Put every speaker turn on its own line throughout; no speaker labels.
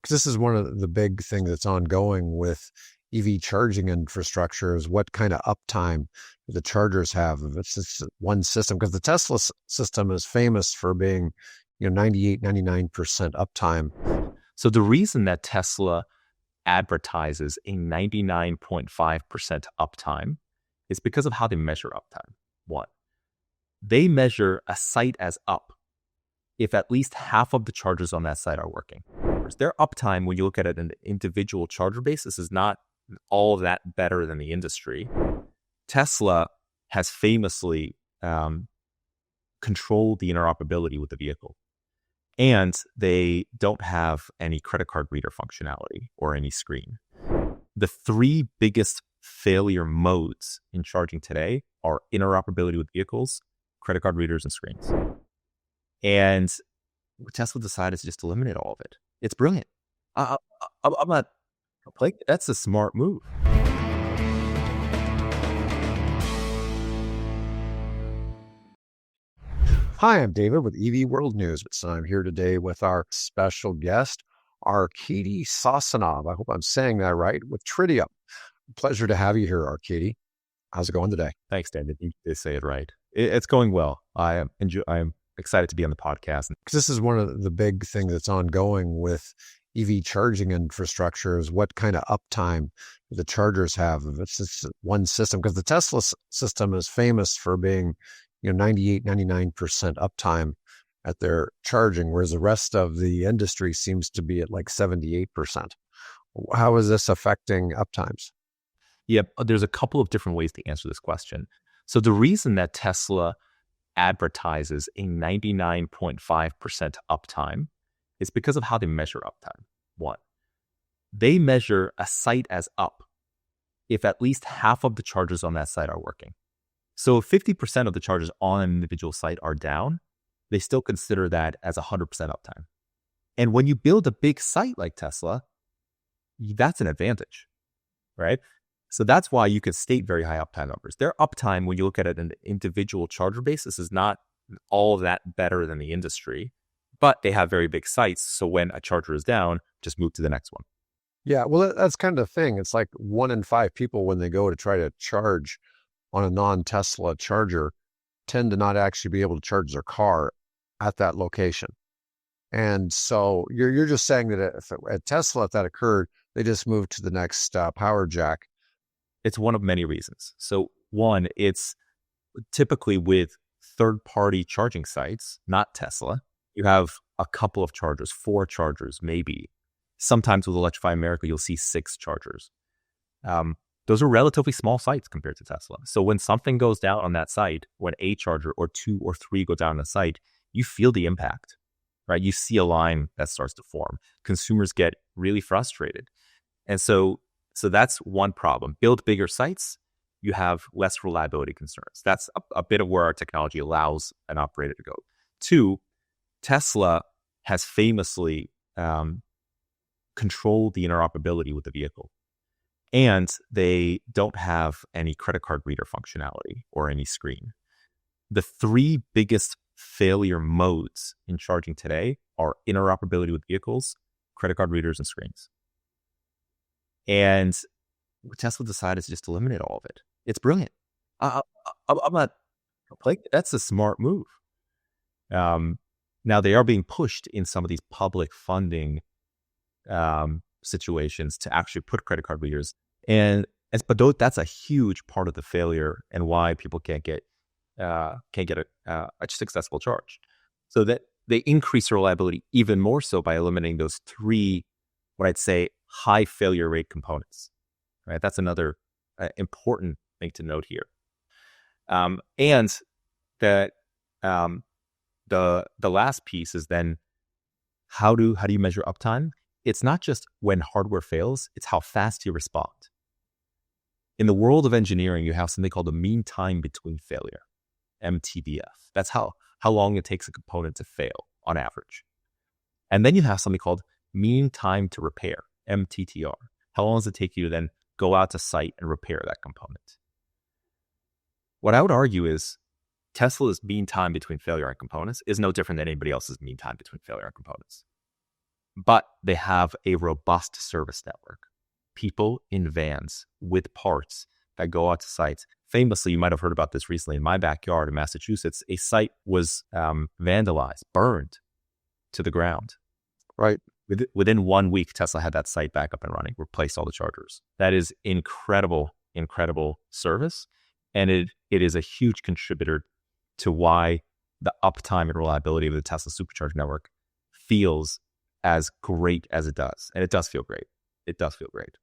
'Cause this is one of the big things that's ongoing with EV charging infrastructure is what kind of uptime the chargers have. If it's just one system, because the Tesla system is famous for being, 98, 99% uptime.
So the reason that Tesla advertises a 99.5% uptime is because of how they measure uptime. One, they measure a site as up if at least half of the chargers on that site are working. Their uptime, when you look at it on an individual charger basis, is not all that better than the industry. Tesla has famously controlled the interoperability with the vehicle. And they don't have any credit card reader functionality or any screen. The three biggest failure modes in charging today are interoperability with vehicles, credit card readers, and screens. And Tesla decided to just eliminate all of it. It's brilliant. I'm not like, that's a smart move.
Hi, I'm David with EV World News. So I'm here today with our special guest, Arcady Sosinov. I hope I'm saying that right, with Tritium. Pleasure to have you here, Arcady. How's it going today?
Thanks, David. You did say it right. It's going well. I am excited to be on the podcast.
Because this is one of the big things that's ongoing with EV charging infrastructure is what kind of uptime the chargers have. If it's just one system, because the Tesla system is famous for being 98, 99% uptime at their charging, whereas the rest of the industry seems to be at like 78%. How is this affecting uptimes?
Yep, there's a couple of different ways to answer this question. So the reason that Tesla advertises a 99.5% uptime is because of how they measure uptime. One, they measure a site as up if at least half of the chargers on that site are working. So if 50% of the chargers on an individual site are down, they still consider that as 100% uptime. And when you build a big site like Tesla, that's an advantage, right? So that's why you can state very high uptime numbers. Their uptime, when you look at it on an individual charger basis, is not all that better than the industry, but they have very big sites. So when a charger is down, just move to the next one.
Yeah, well, that's kind of the thing. It's like 1 in 5 people, when they go to try to charge on a non-Tesla charger, tend to not actually be able to charge their car at that location. And so you're just saying that at Tesla, if that occurred, they just moved to the next power jack.
It's one of many reasons. So one, it's typically with third-party charging sites, not Tesla, you have a couple of chargers, 4 chargers, maybe. Sometimes with Electrify America, you'll see 6 chargers. Those are relatively small sites compared to Tesla. So when something goes down on that site, when a charger or 2 or 3 go down on the site, you feel the impact, right? You see a line that starts to form. Consumers get really frustrated. And so that's one problem. Build bigger sites, you have less reliability concerns. That's a bit of where our technology allows an operator to go. 2, Tesla has famously controlled the interoperability with the vehicle. And they don't have any credit card reader functionality or any screen. The 3 biggest failure modes in charging today are interoperability with vehicles, credit card readers, and screens. And Tesla decided to just eliminate all of it. It's brilliant. I'm not like, that's a smart move. Now they are being pushed in some of these public funding situations to actually put credit card readers, but that's a huge part of the failure and why people can't get a successful charge. So that they increase reliability even more so by eliminating those 3, what I'd say, high failure rate components. Right, that's another important thing to note here. And that the last piece is then how do you measure uptime? It's not just when hardware fails, it's how fast you respond. In the world of engineering, you have something called the mean time between failure, MTBF. That's how long it takes a component to fail on average. And then you have something called mean time to repair, MTTR. How long does it take you to then go out to site and repair that component? What I would argue is Tesla's mean time between failure on components is no different than anybody else's mean time between failure on components. but they have a robust service network. People in vans with parts that go out to sites. Famously, you might have heard about this recently. In my backyard in Massachusetts, a site was vandalized, burned to the ground.
Right.
Within 1 week, Tesla had that site back up and running, replaced all the chargers. That is incredible service. And it is a huge contributor to why the uptime and reliability of the Tesla Supercharger network feels as great as it does. And it does feel great. It does feel great.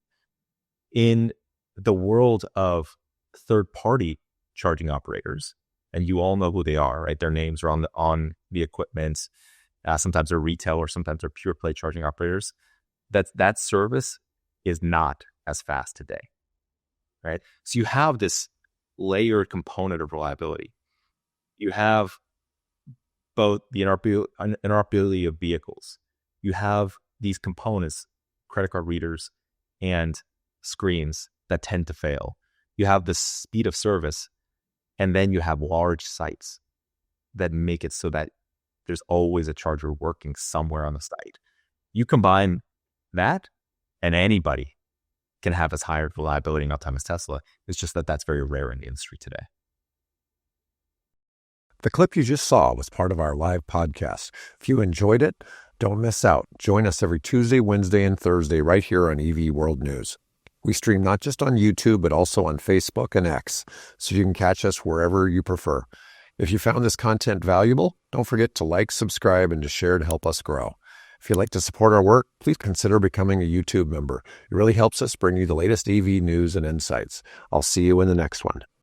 In the world of third-party charging operators, and you all know who they are, right? Their names are on the equipment. Sometimes they're retail or sometimes they're pure play charging operators. That service is not as fast today, right? So you have this layered component of reliability. You have both the interoperability of vehicles. You have these components, credit card readers and screens that tend to fail. You have the speed of service, and then you have large sites that make it so that there's always a charger working somewhere on the site. You combine that, and anybody can have as high reliability and uptime as Tesla. It's just that that's very rare in the industry today.
The clip you just saw was part of our live podcast. If you enjoyed it, don't miss out. Join us every Tuesday, Wednesday, and Thursday right here on EV World News. We stream not just on YouTube, but also on Facebook and X, so you can catch us wherever you prefer. If you found this content valuable, don't forget to like, subscribe, and to share to help us grow. If you'd like to support our work, please consider becoming a YouTube member. It really helps us bring you the latest EV news and insights. I'll see you in the next one.